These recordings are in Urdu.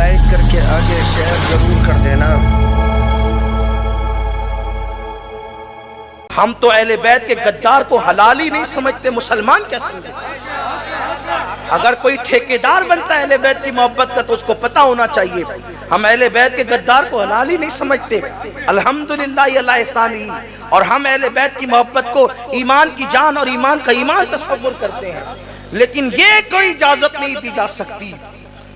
لائک کر کے آگے شیئر ضرور کر دینا۔ ہم تو اہل بیت کے غدار کو حلال ہی نہیں سمجھتے، مسلمان کیا سمجھتے؟ اگر کوئی ٹھیکیدار بنتا ہے اہل بیت کی محبت کا تو اس کو پتہ ہونا چاہیے ہم اہل بیت کے غدار کو حلال ہی نہیں سمجھتے۔ الحمدللہ یہ اللہ احسان ہی، اور ہم اہل بیت کی محبت کو ایمان کی جان اور ایمان کا ایمان تصور کرتے ہیں، لیکن یہ کوئی اجازت نہیں دی جا سکتی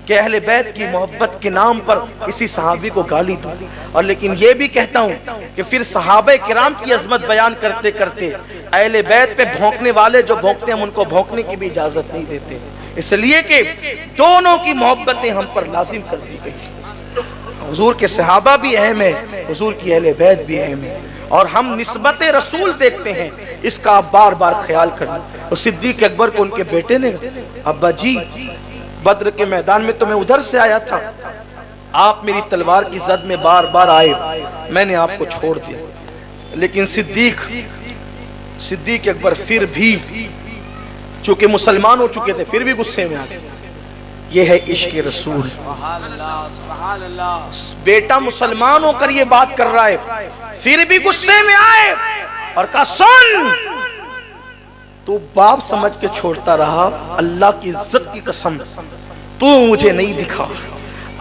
کہ اہل بیت کی محبت کے نام پر کسی صحابی کو گالی دوں، اور لیکن یہ بھی کہتا ہوں کہ پھر صحابہ کرام کی عظمت بیان کرتے کرتے اہل بیت پہ بھونکنے والے جو بھونکتے ہیں ہم ان کو بھونکنے کی بھی اجازت نہیں دیتے، اس لیے کہ دونوں کی محبتیں ہم پر لازم کر دی گئی۔ حضور کے صحابہ بھی اہم ہیں، حضور کی اہل بیت بھی اہم ہے، اور ہم نسبت رسول دیکھتے ہیں، اس کا آپ بار بار خیال کریں۔ اور صدیق اکبر کو ان کے بیٹے نے ابا جی بدر کے میدان میں تو میں ادھر سے آیا تھا، آپ میری تلوار کی زد میں بار بار آئے، میں نے آپ کو چھوڑ دیا، لیکن صدیق اکبر پھر بھی چونکہ مسلمان ہو چکے تھے پھر بھی غصے میں آ گئے۔ یہ ہے عشق رسول۔ بیٹا مسلمان ہو کر یہ بات کر رہا ہے پھر بھی غصے میں آئے اور کہا سن، تو باپ سمجھ کے چھوڑتا رہا، اللہ کی عزت کی قسم تو مجھے نہیں دکھا،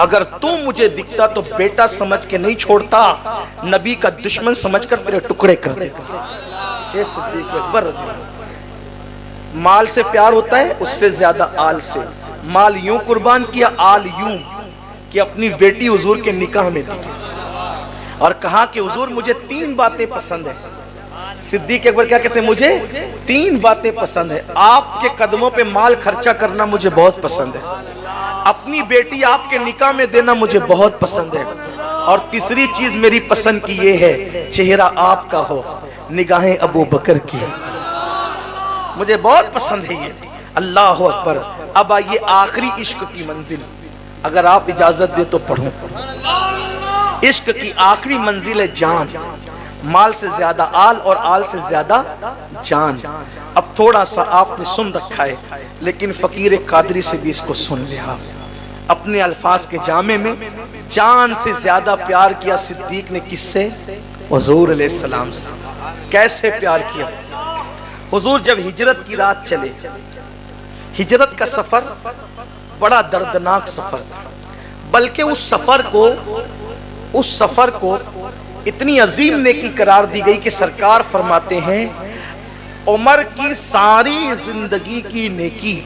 اگر تو مجھے دکھتا تو بیٹا سمجھ کے نہیں چھوڑتا، نبی کا دشمن سمجھ کر تیرے ٹکڑے کر دیتا۔ یہ صدیق اکبر رضی اللہ عنہ۔ مال سے پیار ہوتا ہے اس سے زیادہ آل سے، مال یوں قربان کیا، آل یوں کہ اپنی بیٹی حضور کے نکاح میں دی اور کہا کہ حضور مجھے 3 باتیں پسند ہیں۔ صدیق اکبر کیا کہتے ہیں؟ مجھے 3 باتیں پسند ہیں، آپ کے قدموں پہ مال خرچہ کرنا مجھے بہت پسند ہے، اپنی بیٹی آپ کے نکاح میں دینا مجھے بہت پسند ہے، اور تیسری چیز میری پسند کی یہ ہے چہرہ آپ کا ہو، نگاہیں ابو بکر کی، مجھے بہت پسند ہے یہ۔ اللہ اکبر۔ اب آئیے آخری عشق کی منزل، اگر آپ اجازت دے تو پڑھوں۔ عشق کی آخری منزل ہے جان، مال سے زیادہ آل اور آل سے زیادہ جان۔ اب تھوڑا سا آپ نے سن رکھا ہے لیکن فقیر قادری سے بھی اس کو سن لیا۔ اپنے الفاظ کے جامع میں جان سے زیادہ پیار کیا صدیق نے کس سے؟ حضور علیہ السلام سے۔ کیسے پیار کیا؟ حضور جب ہجرت کی رات چلے، ہجرت کا سفر بڑا دردناک سفر تھا، بلکہ اس سفر کو اتنی عظیم نیکی قرار دی گئی کہ سرکار فرماتے ہیں عمر کی ساری زندگی کی نیکی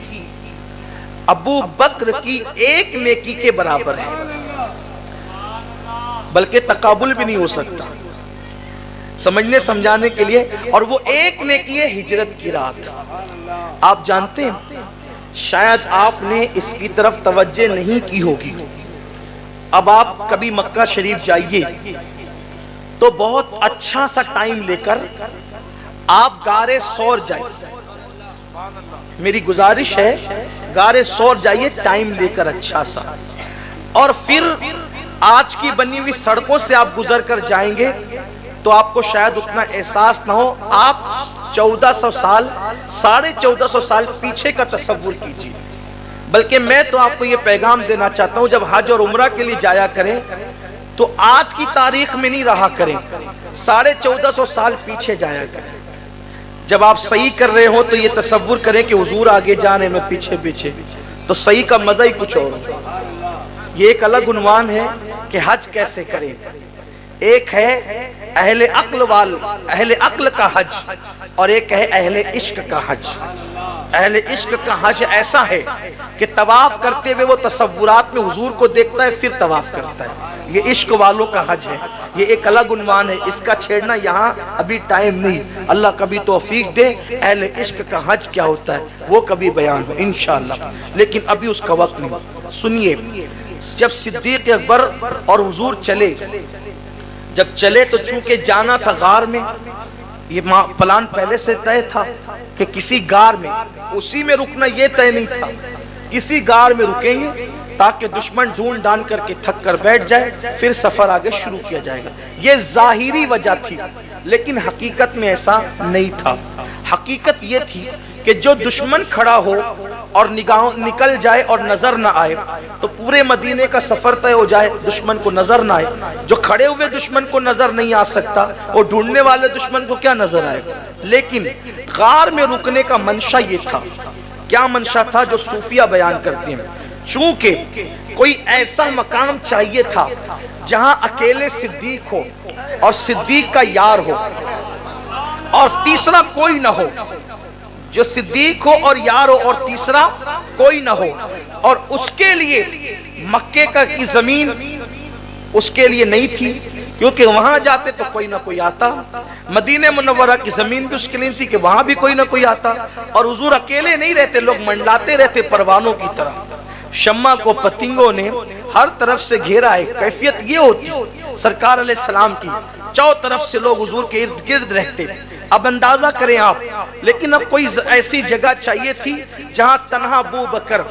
ابو بکر کی ایک نیکی کے برابر ہے، بلکہ تقابل بھی نہیں ہو سکتا۔ سمجھنے سمجھانے کے لیے، اور وہ ایک نیکی ہے ہجرت کی رات۔ آپ جانتے ہیں شاید آپ نے اس کی طرف توجہ نہیں کی ہوگی، اب آپ کبھی مکہ شریف جائیے تو بہت اچھا سا ٹائم لے کر آپ غار ثور جائیے، میری گزارش ہے غار ثور جائیے ٹائم لے کر اچھا سا، اور پھر آج کی بنی ہوئی سڑکوں سے آپ گزر کر جائیں گے تو آپ کو شاید اتنا احساس نہ ہو، آپ 1400 سال 1450 سال پیچھے کا تصور کیجیے۔ بلکہ میں تو آپ کو یہ پیغام دینا چاہتا ہوں جب حج اور عمرہ کے لیے جایا کریں تو آج کی تاریخ میں نہیں رہا کریں، 1450 سال پیچھے جایا کریں۔ جب آپ صحیح کر رہے ہو تو یہ تصور کریں کہ حضور آگے جانے میں پیچھے پیچھے، تو صحیح کا مزہ ہی کچھ اور۔ یہ ایک الگ عنوان ہے کہ حج کیسے کریں۔ ایک ہے اہل عقل کا حج، اور ایک ہے اہل عشق کا حج۔ اہل عشق کا حج ایسا ہے کہ طواف کرتے ہوئے وہ تصورات میں حضور کو دیکھتا ہے پھر طواف کرتا ہے، یہ عشق والوں کا حج ہے، یہ ایک الگ عنوان ہے، اس کا چھیڑنا یہاں ابھی ٹائم نہیں، اللہ کبھی توفیق دے اہل عشق کا حج کیا ہوتا ہے وہ کبھی بیان ہو انشاءاللہ، لیکن ابھی اس کا وقت نہیں۔ سنیے، جب صدیق اکبر اور حضور جب چلے تو چونکہ جانا تھا غار میں، یہ پلان پہلے سے طے تھا کہ کسی غار میں، اسی میں رکنا یہ طے نہیں تھا، کسی غار میں رکیں گے تاکہ دشمن ڈھونڈ ڈان کر کے تھک کر بیٹھ جائے، پھر سفر آگے شروع کیا جائے گا۔ یہ ظاہری وجہ تھی لیکن حقیقت میں ایسا نہیں تھا. حقیقت یہ تھی کہ جو دشمن کھڑا ہو اور نگاہوں نکل جائے اور نظر نہ آئے تو پورے مدینے کا سفر طے ہو جائے, دشمن کو نظر نہ آئے. جو کھڑے ہوئے دشمن کو نظر نہیں آ سکتا, اور ڈھونڈنے والے دشمن کو کیا نظر آئے گا. لیکن غار میں رکنے کا منشا یہ تھا. کیا منشا تھا؟ جو صوفیہ بیان کرتے ہیں, چونکہ کوئی ایسا مقام چاہیے تھا جہاں اکیلے صدیق ہو اور صدیق کا یار ہو اور تیسرا کوئی نہ ہو. جو صدیق ہو اور یار ہو اور تیسرا کوئی نہ ہو. اور اس کے لیے مکے کی زمین اس کے لیے نہیں تھی, کیونکہ وہاں جاتے تو کوئی نہ کوئی آتا. مدینہ منورہ کی زمین بھی اس کے لیے تھی کہ وہاں بھی کوئی نہ کوئی آتا. اور حضور اکیلے نہیں رہتے, لوگ منڈلاتے رہتے پروانوں کی طرح. شمع کو پتنگوں نے ہر طرف سے گھیرا ہے. کیفیت یہ ہوتی سرکار علیہ السلام کی, چاروں طرف سے لوگ حضور کے ارد گرد رہتے. اب اندازہ کریں آپ, لیکن اب کوئی ایسی جگہ چاہیے تھی جہاں تنہا ابو بکر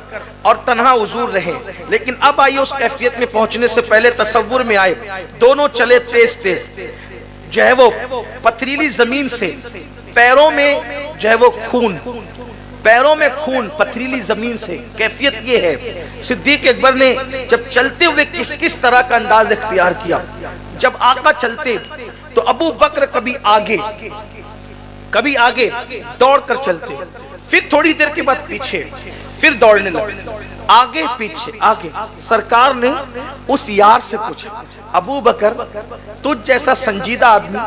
اور تنہا حضور رہے. لیکن اب آئیے اس کیفیت میں پہنچنے سے پہلے تصور میں آئے. دونوں چلے تیز تیز, جو ہے وہ پتھریلی زمین سے, پیروں میں جو ہے وہ خون, پیروں میں خون, پتھریلی زمین سے. کیفیت یہ ہے صدیق اکبر نے جب چلتے ہوئے کس طرح کا انداز اختیار کیا. جب آقا چلتے تو ابو بکر کبھی آگے دوڑ کر چلتے, پھر تھوڑی دیر کے بعد پیچھے, پھر دوڑنے لگے, آگے پیچھے آگے. سرکار نے اس یار سے پوچھا, ابو بکر تجھ جیسا سنجیدہ آدمی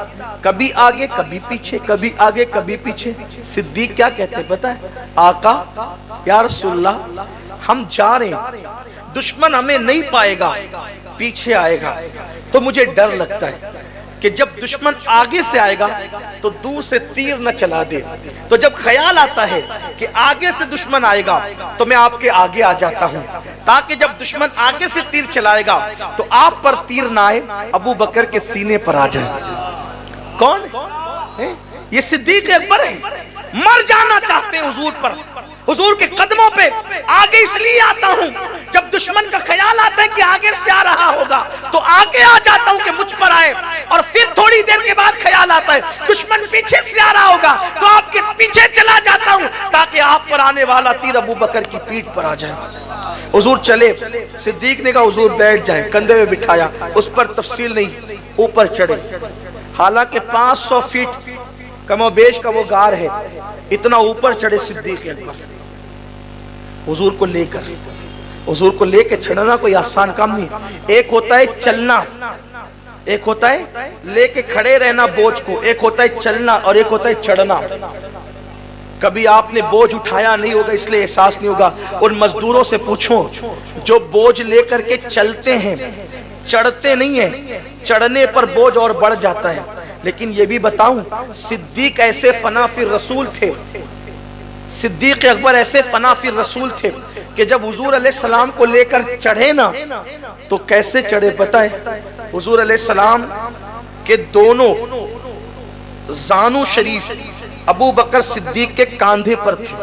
کبھی آگے کبھی پیچھے, کبھی آگے کبھی پیچھے. صدیق کیا کہتے پتہ ہے؟ آقا یا رسول اللہ, ہم جا رہے ہیں, دشمن ہمیں نہیں پائے گا, پیچھے آئے گا تو مجھے ڈر لگتا ہے کہ جب دشمن آگے سے آئے گا تو دور سے تیر نہ چلا دے. تو جب خیال آتا ہے کہ آگے سے دشمن آئے گا تو میں آپ کے آگے آ جاتا ہوں, تاکہ جب دشمن آگے سے تیر چلائے گا تو آپ پر تیر نہ آئے, ابو بکر کے سینے پر آ جائے. کون ہے یہ؟ صدیق اکبر ہے. مر جانا چاہتے ہیں حضور پر, حضور کے قدموں پہ. آگے اس لیے آتا ہوں جب دشمن کا خیال آتا ہے کہ آگے سے آ رہا ہوگا تو آگے آ جاتا ہوں کہ مجھ پر آئے, اور پھر تھوڑی دیر کے بعد خیال آتا ہے دشمن پیچھے سے آ رہا ہوگا تو آپ کے پیچھے چلا جاتا ہوں تاکہ آپ پر آنے والا تیر ابو بکر کی پیٹھ پر آ جائے. حضور چلے. صدیق نے کہا حضور بیٹھ جائیں, کندھے میں بٹھایا. اس پر تفصیل نہیں, اوپر چڑھے. حالانکہ 500 فیٹ کم و بیش کا وہ غار ہے, اتنا اوپر چڑھے صدیق اکبر. حضور کو لے کے چڑھنا کوئی آسان کام نہیں. ایک ہوتا ہے چلنا, ایک ہوتا ہے لے کے کھڑے رہنا بوجھ کو, ایک ہوتا ہے چلنا اور ایک ہوتا ہے چڑھنا. کبھی آپ نے بوجھ اٹھایا نہیں ہوگا اس لیے احساس نہیں ہوگا. ان مزدوروں سے پوچھو جو بوجھ لے کر کے چلتے ہیں, چڑھتے نہیں ہیں, چڑھنے پر بوجھ اور بڑھ جاتا ہے. لیکن یہ بھی بتاؤں, صدیق ایسے فنا فی الرسول تھے, صدیق اکبر ایسے فنا فی الرسول تھے کہ جب حضور علیہ السلام کو لے کر چڑھے نا تو کیسے چڑھے پتہ ہے؟ حضور علیہ السلام کے دونوں زانو شریف ابو بکر صدیق کے کاندھے پر تھے,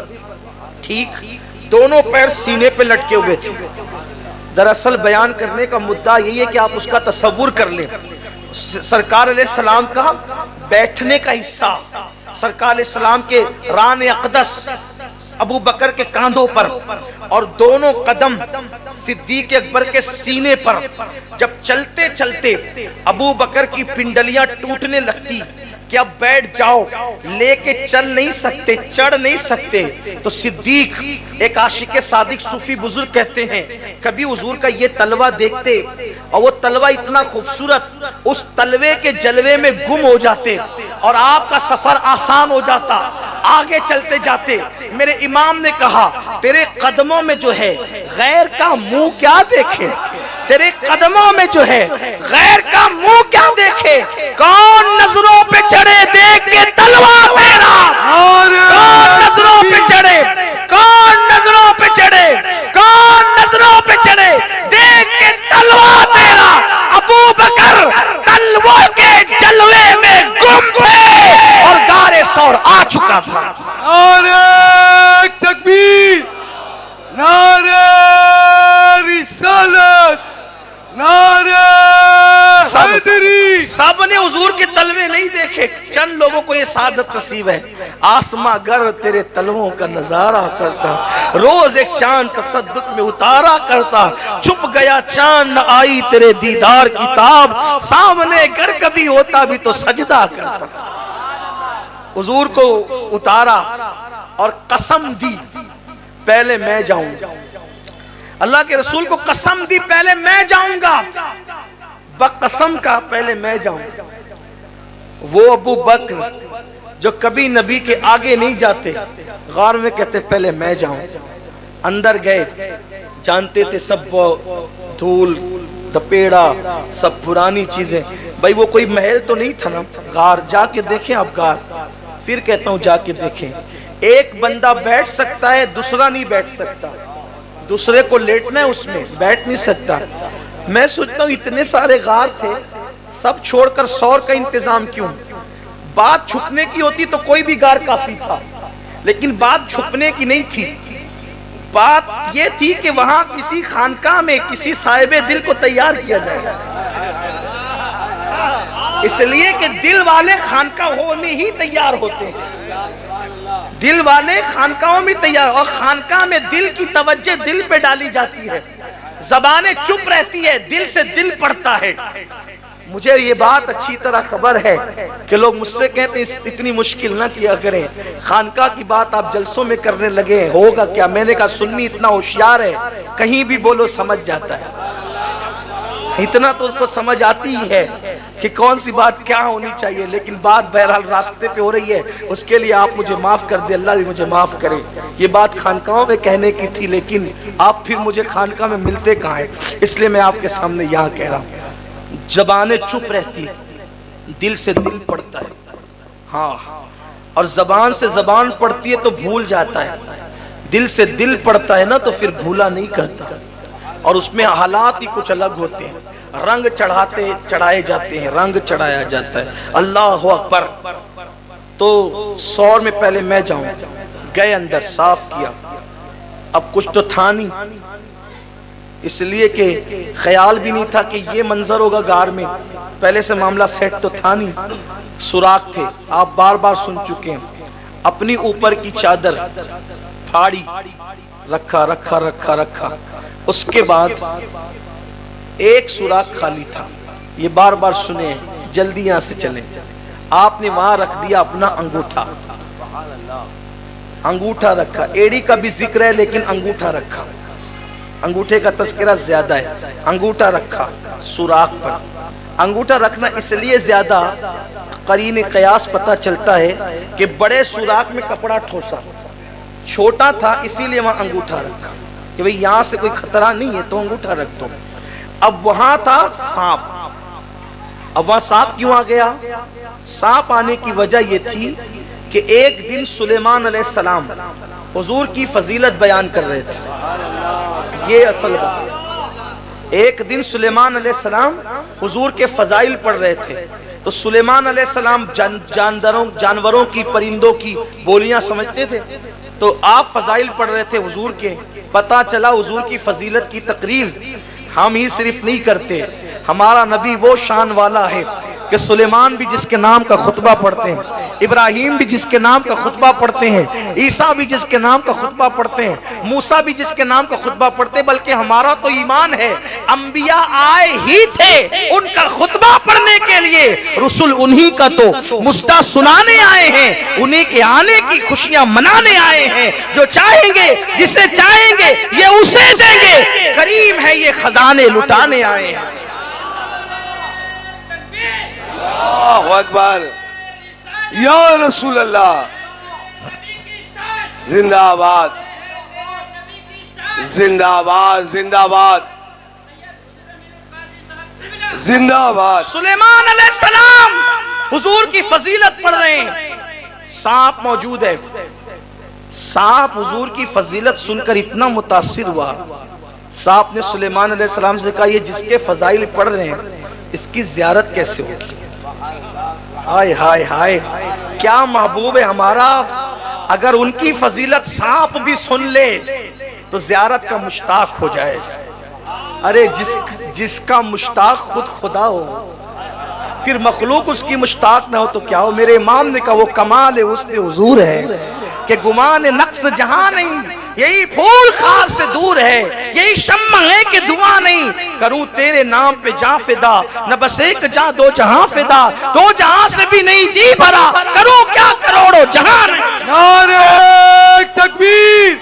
ٹھیک, دونوں پیر سینے پہ لٹکے ہوئے تھے. دراصل بیان کرنے کا مدعا یہی ہے کہ آپ اس کا تصور کر لیں. سرکار علیہ السلام کا بیٹھنے کا حصہ سرکار علیہ السلام کے ران اقدس ابو بکر کے کاندھوں پر, اور دونوں قدم صدیق اکبر کے سینے پر. جب چلتے چلتے ابو بکر کی پنڈلیاں ٹوٹنے لگتی کہ اب بیٹھ جاؤ, لے کے چل نہیں سکتے, چڑھ نہیں سکتے, تو صدیق ایک عاشق صادق صوفی بزرگ کہتے ہیں کبھی حضور کا یہ تلوہ دیکھتے اور وہ تلوہ اتنا خوبصورت, اس تلوے کے جلوے میں گم ہو جاتے اور آپ کا سفر آسان ہو جاتا, آگے چلتے جاتے. میرے امام نے کہا تیرے قدموں میں جو ہے غیر کا منہ کیا دیکھے, تیرے قدموں میں جو ہے غیر کا منہ کیا دیکھے, کون نظروں پہ چڑھے دیکھ کے تلوہ تیرا, کون نظروں پہ چڑھے, کون نظروں پہ چڑھے, کون نظروں پہ چڑھے دیکھ کے تلوہ تیرا. ابو بکر تلووں کے جلوے میں گم تھے اور غار ثور آ چکا تھا. نعرہ تکبیر, نعرہ رسالت, نعرہ حیدری. سب نے حضور کے تلوے نہیں دیکھے، چند لوگوں کو یہ سعادت نصیب ہے۔ آسماں گر تیرے تلووں کا نظارہ کرتا، روز ایک چاند تصدق میں اتارا کرتا، چھپ گیا چاند نہ آئی تیرے دیدار کی تاب، سامنے گر کبھی ہوتا بھی تو سجدہ کرتا۔ حضور کو اتارا اور قسم دی پہلے میں جاؤں گا، اللہ کے رسول کو قسم دی پہلے میں جاؤں گا، بقسم کا پہلے میں جاؤں گا۔ وہ ابو بکر جو کبھی نبی کے آگے نہیں جاتے، غار میں کہتے پہلے میں جاؤں۔ اندر گئے، جانتے تھے سب دھول دپیڑا سب پرانی چیزیں، بھائی وہ کوئی محل تو نہیں تھا نا، غار جا کے دیکھیں آپ غار، پھر کہتا ہوں جا کے دیکھیں۔ ایک بندہ بیٹھ سکتا ہے، دوسرا نہیں بیٹھ سکتا، دوسرے کو لیٹنا ہے اس میں، بیٹھ نہیں سکتا۔ میں سوچتا ہوں اتنے سارے غار تھے، سب چھوڑ کر سور کا انتظام کیوں؟ بات چھپنے کی ہوتی تو کوئی بھی غار کافی تھا، لیکن بات چھپنے کی نہیں تھی، بات یہ تھی کہ وہاں کسی خانقاہ میں کسی صاحب دل کو تیار کیا جائے، اس لیے کہ دل والے خانقاہوں میں ہی تیار ہوتے ہیں، دل والے خانقاہوں میں تیار، اور خانقاہ میں دل کی توجہ دل پہ ڈالی جاتی ہے، زبانیں چپ رہتی ہے، دل سے دل پڑتا ہے۔ مجھے یہ بات اچھی طرح خبر ہے کہ لوگ مجھ سے کہتے ہیں اتنی مشکل نہ کیا کریں، خانقاہ کی بات آپ جلسوں میں کرنے لگے، ہوگا کیا؟ میں نے کہا سنی اتنا ہوشیار ہے، کہیں بھی بولو سمجھ جاتا ہے، اتنا تو اس کو سمجھ آتی ہی ہے کہ کون سی بات کیا ہونی چاہیے، لیکن بات بہرحال راستے پہ ہو رہی ہے، اس کے لیے آپ مجھے معاف کر دے، اللہ بھی مجھے معاف کرے۔ یہ بات خانقاہوں میں کہنے کی تھی، لیکن آپ پھر مجھے خانقاہ میں ملتے کہاں ہیں، اس لیے میں آپ کے سامنے یہاں کہہ رہا ہوں۔ زبانیں چپ رہتی، دل سے دل پڑتا ہے، ہاں، اور زبان سے زبان پڑتی ہے تو بھول جاتا ہے، دل سے دل پڑتا ہے نا تو پھر بھولا نہیں کرتا، اور اس میں حالات ہی کچھ الگ ہوتے ہیں، رنگ چڑھائے جاتے ہیں، رنگ چڑھایا جاتا ہے۔ اللہ اکبر۔ تو سور میں پہلے میں جاؤں، گئے اندر، صاف کیا، اب کچھ تو تھا نہیں، اس لیے کہ خیال بھی نہیں تھا کہ یہ منظر ہوگا غار میں، پہلے سے معاملہ سیٹ تو تھا نہیں، سوراخ تھے، آپ بار بار سن چکے ہیں۔ اپنی اوپر کی چادر پھاڑی، رکھا رکھا رکھا رکھا، اس کے بعد ایک سوراخ خالی تھا، یہ بار بار سنے، جلدی یہاں سے چلیں۔ آپ نے وہاں رکھ دیا اپنا انگوٹھا، انگوٹھا رکھا، ایڑی کا بھی ذکر ہے لیکن انگوٹھا رکھا، انگوٹھے کا تذکرہ زیادہ ہے، انگوٹھا رکھا سوراخ پر۔ انگوٹھا رکھنا اس لیے زیادہ قرین قیاس پتہ چلتا ہے کہ بڑے سوراخ میں کپڑا ٹھوسا، چھوٹا تھا اسی لیے وہاں انگوٹھا رکھا کہ بھئی یہاں سے کوئی خطرہ نہیں ہے تو انگوٹھا رکھ دو۔ اب وہاں تھا سانپ، اب وہاں سانپ کیوں آ گیا؟ سانپ آنے کی وجہ یہ تھی کہ ایک دن سلیمان علیہ السلام حضور کی فضیلت بیان کر رہے تھے، یہ اصل بات۔ ایک دن سلیمان علیہ السلام حضور کے فضائل پڑھ رہے تھے، تو سلیمان علیہ السلام جانوروں کی، پرندوں کی بولیاں سمجھتے تھے، تو آپ فضائل پڑھ رہے تھے حضور کے، پتہ چلا حضور کی فضیلت کی تقریر ہم ہی صرف نہیں کرتے، ہمارا نبی وہ شان والا ہے کہ سلیمان بھی جس کے نام کا خطبہ پڑھتے ہیں، ابراہیم بھی جس کے نام کا خطبہ پڑھتے ہیں، عیسیٰ بھی جس کے نام کا خطبہ پڑھتے ہیں، موسیٰ بھی جس کے نام کا خطبہ پڑھتے ہیں، بلکہ ہمارا تو ایمان ہے انبیاء آئے ہی تھے ان کا خطبہ پڑھنے کے لیے، رسول انہی کا تو مستہ سنانے آئے ہیں، انہی کے آنے کی خوشیاں منانے آئے ہیں، جو چاہیں گے جسے چاہیں گے یہ اسے دیں گے، کریم ہے یہ خزانے لٹانے آئے ہیں۔ اللہ اکبر، یا رسول اللہ، زندہ آباد، زندہ آباد، زندہ آباد، زندہ آباد۔ سلیمان علیہ السلام حضور کی فضیلت پڑھ رہے ہیں، سانپ موجود ہے، سانپ حضور کی فضیلت سن کر اتنا متاثر ہوا، سانپ نے سلیمان علیہ السلام سے کہا یہ جس کے فضائل پڑھ رہے ہیں اس کی زیارت کیسے ہوگی؟ ہائے ہائے ہائے، کیا محبوب ہے ہمارا، اگر ان کی فضیلت سانپ بھی سن لے تو زیارت کا مشتاق ہو جائے۔ ارے جس کا مشتاق خود خدا ہو، پھر مخلوق اس کی مشتاق نہ ہو تو کیا ہو. میرے امام نے کہا وہ کمال حسن حضور ہے کہ گمان نقص جہاں نہیں, یہی پھول خار سے دور ہے, یہی شمع ہے کہ دعا نہیں. کروں تیرے نام پہ جاں فدا, نہ بس ایک جاں دو جہاں فدا, دو جہاں سے بھی نہیں جی بھرا, کروں کیا کروڑوں جہاں نہیں. نعرہ تکبیر,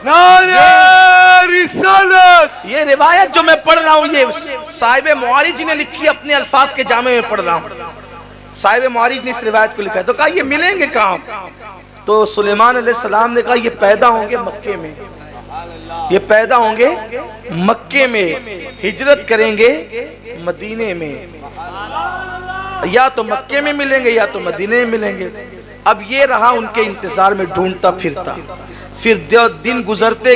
نعرہ رسالت. یہ روایت جو میں پڑھ رہا ہوں یہ صاحب معارج نے لکھی, اپنے الفاظ کے جامع میں پڑھ رہا ہوں. صاحب معارج نے اس روایت کو لکھا ہے. تو کہا یہ ملیں گے کہاں؟ تو سلیمان علیہ السلام نے کہا یہ پیدا ہوں گے مکے میں, یہ پیدا ہوں گے مکے میں, ہجرت کریں گے مدینے میں. یا تو مکے میں ملیں گے یا تو مدینے میں ملیں گے. اب یہ رہا ان کے انتظار میں ڈھونڈتا پھرتا. پھر دن گزرتے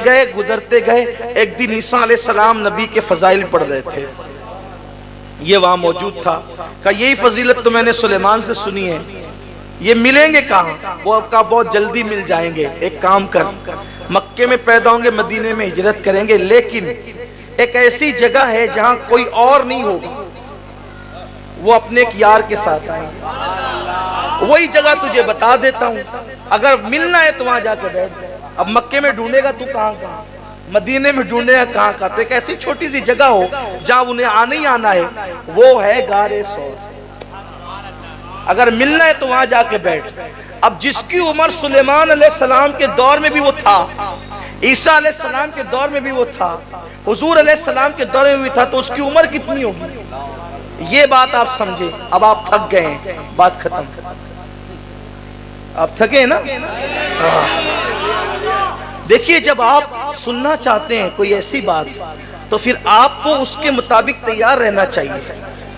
گئے. ایک دن عیسیٰ علیہ السلام نبی کے فضائل پڑھ رہے تھے, یہ وہاں موجود تھا. کہا یہی فضیلت تو میں نے سلیمان سے سنی ہے, یہ ملیں گے کہاں؟ وہ اب کہا بہت جلدی مل جائیں گے. ایک کام کر, مکے میں پیدا ہوں گے مدینے میں ہجرت کریں گے, لیکن ایک ایسی جگہ ہے جہاں کوئی اور نہیں ہوگا, وہ اپنے ایک یار کے ساتھ آئیں گے. وہی جگہ تجھے بتا دیتا ہوں, اگر ملنا ہے تو وہاں جا کے بیٹھ جائے. اب مکے میں ڈھونڈے گا تو کہاں, مدینے میں ڈھونڈے گا کہاں. تو ایک ایسی چھوٹی سی جگہ ہو جہاں انہیں آنا ہی آنا ہے, وہ ہے غار ثور. اگر ملنا ہے تو وہاں جا کے بیٹھ. اب جس کی عمر سلیمان علیہ السلام کے دور میں بھی وہ تھا, عیسیٰ علیہ السلام کے دور میں بھی وہ تھا, حضور علیہ السلام کے دور میں بھی تھا, تو اس کی عمر کتنی ہوگی؟ یہ بات آپ سمجھے. اب آپ تھک گئے ہیں, بات ختم. آپ تھکے ہیں نا؟ دیکھیے جب آپ سننا چاہتے ہیں کوئی ایسی بات تو پھر آپ کو اس کے مطابق تیار رہنا چاہیے.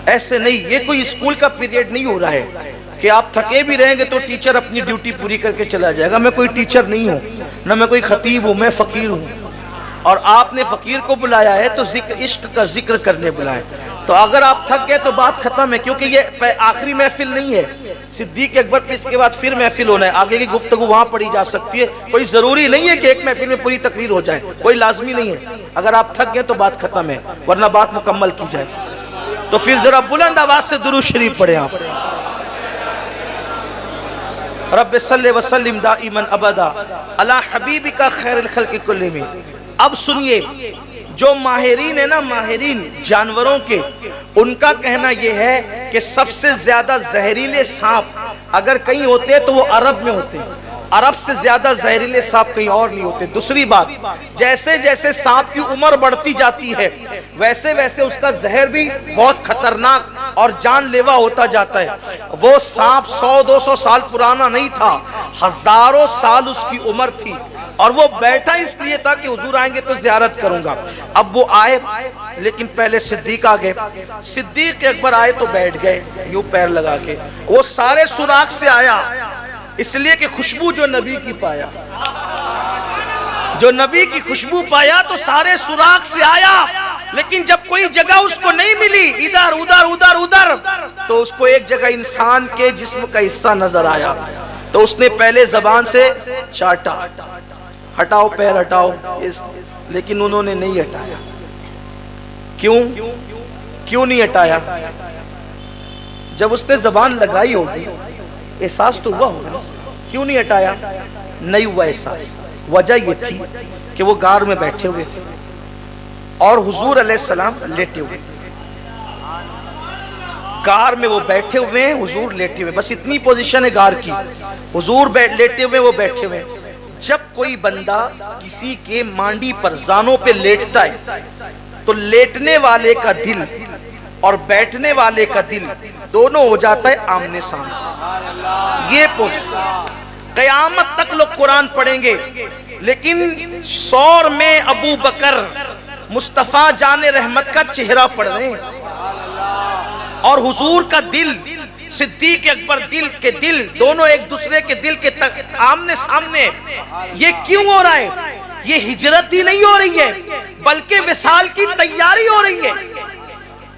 ایسے نہیں, یہ کوئی اسکول کا پیریڈ نہیں ہو رہا ہے کہ آپ تھکے بھی رہیں گے تو ٹیچر اپنی ڈیوٹی پوری کر کے چلا جائے گا. میں کوئی ٹیچر نہیں ہوں, نہ میں کوئی خطیب ہوں, میں فقیر ہوں. اور آپ نے فقیر کو بلایا ہے تو عشق کا ذکر کرنے بلایا. تو اگر آپ تھک گئے تو بات ختم ہے, کیونکہ یہ آخری محفل نہیں ہے. صدیق اکبر پہ اس کے بعد پھر محفل ہونا ہے, آگے کی گفتگو وہاں پڑھی جا سکتی ہے. کوئی ضروری نہیں ہے کہ ایک محفل میں پوری تقریر ہو جائے, کوئی لازمی نہیں ہے. اگر آپ تھک گئے تو بات ختم ہے, ورنہ بات مکمل کی جائے. تو پھر ذرا بلند آواز سے درود شریف پڑھیں آپ. رب صلی وسلم دائما ابدا علی حبیبک خیر الخلق کلہم. اب سنیے, جو ماہرین ہیں نا, ماہرین جانوروں کے, ان کا کہنا یہ ہے کہ سب سے زیادہ زہریلے سانپ اگر کہیں ہوتے ہیں تو وہ عرب میں ہوتے ہیں. عرب سے زیادہ زہریلے سانپ کہیں اور نہیں ہوتے. دوسری بات, جیسے جیسے سانپ کی عمر بڑھتی جاتی ہے ویسے ویسے اس کا زہر بھی بہت خطرناک اور جان لیوا ہوتا جاتا ہے. وہ سانپ 100-200 سال پرانا نہیں تھا, ہزاروں سال اس کی عمر تھی, اور وہ بیٹھا اس لیے تھا کہ حضور آئیں گے تو زیارت کروں گا. اب وہ آئے, لیکن پہلے صدیق آ گئے. صدیق اکبر آئے تو بیٹھ گئے یوں پیر لگا کے. وہ سارے سوراخ سے آیا اس لیے کہ خوشبو جو نبی کی پایا, جو نبی کی خوشبو پایا تو سارے سوراخ سے آیا. لیکن جب کوئی جگہ اس کو نہیں ملی, ادھر ادھر ادھر ادھر, تو اس کو ایک جگہ انسان کے جسم کا حصہ نظر آیا. تو اس نے پہلے زبان سے چاٹا, ہٹاؤ پیر ہٹاؤ, لیکن انہوں نے نہیں ہٹایا. کیوں نہیں ہٹایا؟ جب اس نے زبان لگائی ہوگی احساس تو ہوا ہوگا, کیوں نہیں ہٹایا؟ نہیں ہوا احساس. وجہ یہ تھی کہ وہ غار میں بیٹھے ہوئے تھے اور حضور علیہ السلام لیٹے ہوئے تھے. غار میں وہ بیٹھے ہوئے ہیں, حضور لیٹے ہوئے, بس اتنی پوزیشن ہے غار کی. حضور لیٹے ہوئے, وہ بیٹھے ہوئے. جب کوئی بندہ کسی کے مانڈی پر زانوں پہ لیٹتا ہے تو لیٹنے والے کا دل اور بیٹھنے والے کا دل دونوں ہو جاتا ہے آمنے سامنے. یہ پوزیشن قیامت تک لوگ قرآن پڑھیں گے, لیکن سور میں ابو بکر مصطفیٰ جان رحمت کا چہرہ پڑھ رہے ہیں, اور حضور کا دل, صدیق اکبر دل کے دل دونوں ایک دوسرے کے دل کے آمنے سامنے. یہ کیوں ہو رہا ہے؟ یہ ہجرت ہی نہیں ہو رہی ہے بلکہ وصال کی تیاری ہو رہی ہے.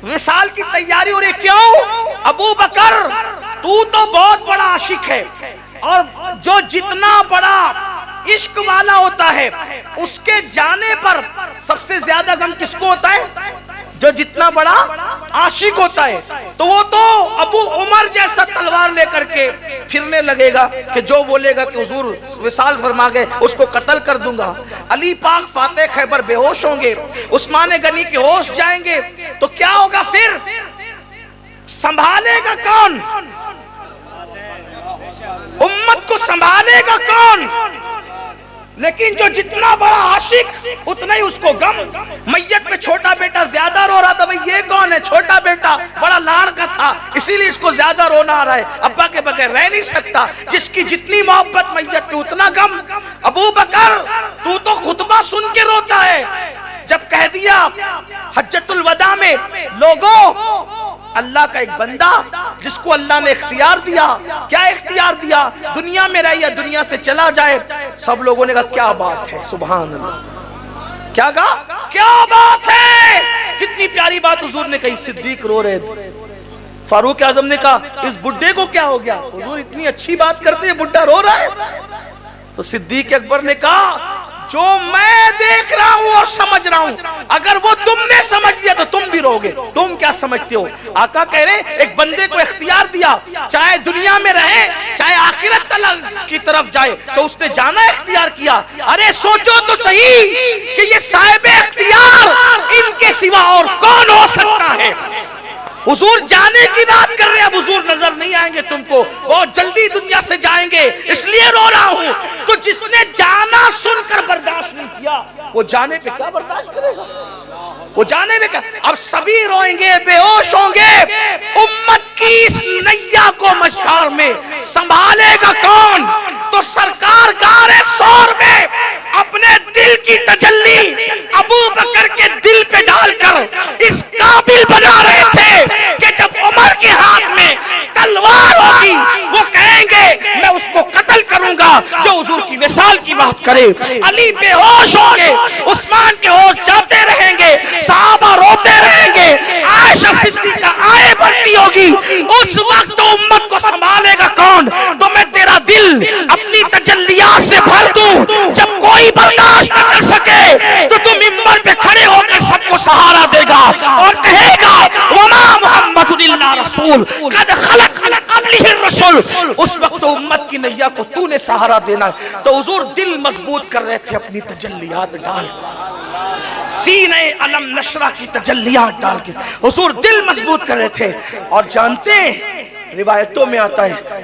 وصال کی تیاری ہو رہی ہے. کیوں؟ ابو بکر تو بہت بڑا عاشق ہے, اور جو جتنا بڑا عشق والا ہوتا ہے اس کے جانے پر سب سے زیادہ غم کس کو ہوتا ہے؟ جو جتنا بڑا عاشق ہوتا ہے تو وہ تو ابو عمر جیسا تلوار لے کر کے پھرنے لگے گا کہ جو بولے گا کہ حضور وصال فرما گئے اس کو قتل کر دوں گا. علی پاک فاتح خیبر بے ہوش ہوں گے, عثمان غنی کے ہوش جائیں گے, تو کیا ہوگا پھر؟ سنبھالے گا کون؟ امت کو سنبھالے گا کون؟ لیکن جو جتنا بڑا عاشق اتنا ہی اس کو غم. میت پہ چھوٹا بیٹا زیادہ رو رہا تھا, بھئی یہ کون ہے؟ چھوٹا بیٹا بڑا لاڑ کا تھا, اسی لیے اس کو زیادہ رونا آ رہا ہے, ابا کے بغیر رہ نہیں سکتا. جس کی جتنی محبت میت پہ اتنا غم. ابو بکر تو خطبہ سن کے روتا ہے جب کہہ دیا حجۃ الوداع میں, لوگوں اللہ کا ایک بندہ جس کو اللہ نے اختیار دیا, کیا اختیار دیا؟ دنیا میں رہے یا دنیا سے چلا جائے. سب لوگوں نے کہا کیا بات ہے, سبحان اللہ. کیا کہا؟ کیا بات ہے, کتنی پیاری بات حضور نے کہی. صدیق رو رہے تھے, فاروق اعظم نے کہا اس بڈھے کو کیا ہو گیا؟ حضور اتنی اچھی بات کرتے ہیں, بڈھا رو رہا ہے. تو صدیق اکبر نے کہا جو میں دیکھ رہا ہوں اور سمجھ رہا ہوں, اگر وہ تم نے سمجھ لیا تو تم بھی رو گے. تم کیا سمجھتے ہو؟ آقا کہہ رہے ایک بندے کو اختیار دیا, چاہے دنیا میں رہے چاہے آخرت کی طرف جائے, تو اس نے جانا اختیار کیا. ارے سوچو تو صحیح کہ یہ صاحب اختیار ان کے سوا اور کون ہو سکتا ہے؟ حضور جانے کی بات کر رہے ہیں, اب حضور نظر نہیں آئیں گے تم کو, بہت جلدی دنیا سے جائیں گے, اس لیے رو رہا ہوں. تو جس نے جانا سن کر برداشت نہیں کیا, وہ جانے پہ کیا برداشت کرے گا؟ وہ جانے پہ کیا؟ اب سبھی روئیں گے, بے ہوش ہوں گے. امت کی اس نیا کو مجدار میں سنبھالے گا کون؟ تو سرکار گارے سور میں اپنے دل کی تجلی ابو بکر کے دل پہ ڈال کر اس قابل بنا رہے تھے کہ جب عمر کے ہاتھ میں تلوار ہوگی وہ کہیں گے میں اس کو قتل کروں گا جو حضور کی وصال کی بات کرے. علی بے ہوش ہوں گے, عثمان کے ہوش جاتے رہیں گے, صحابہ روتے رہیں گے, عائشہ صدیقہ آئے بڑھتی ہوگی. اس وقت امت کو سنبھالے گا کون؟ تو میں تیرا دل اپنی تجلیات سے بھر دوں, جب کوئی برداشت نہ کر سکے تو تم منبر پہ کھڑے ہو کر سب کو سہارا دے گا اور کہے گا وما محمد الا رسول قد خلق من قبلہ الرسل. اس وقت امت کی نیا کو تو نے سہارا دینا. تو حضور دل مضبوط کر رہے تھے اپنی تجلیات ڈال, سینے علم نشرہ کی تجلیات ڈال کے حضور دل مضبوط کر رہے تھے. اور جانتے ہیں روایتوں میں آتا ہے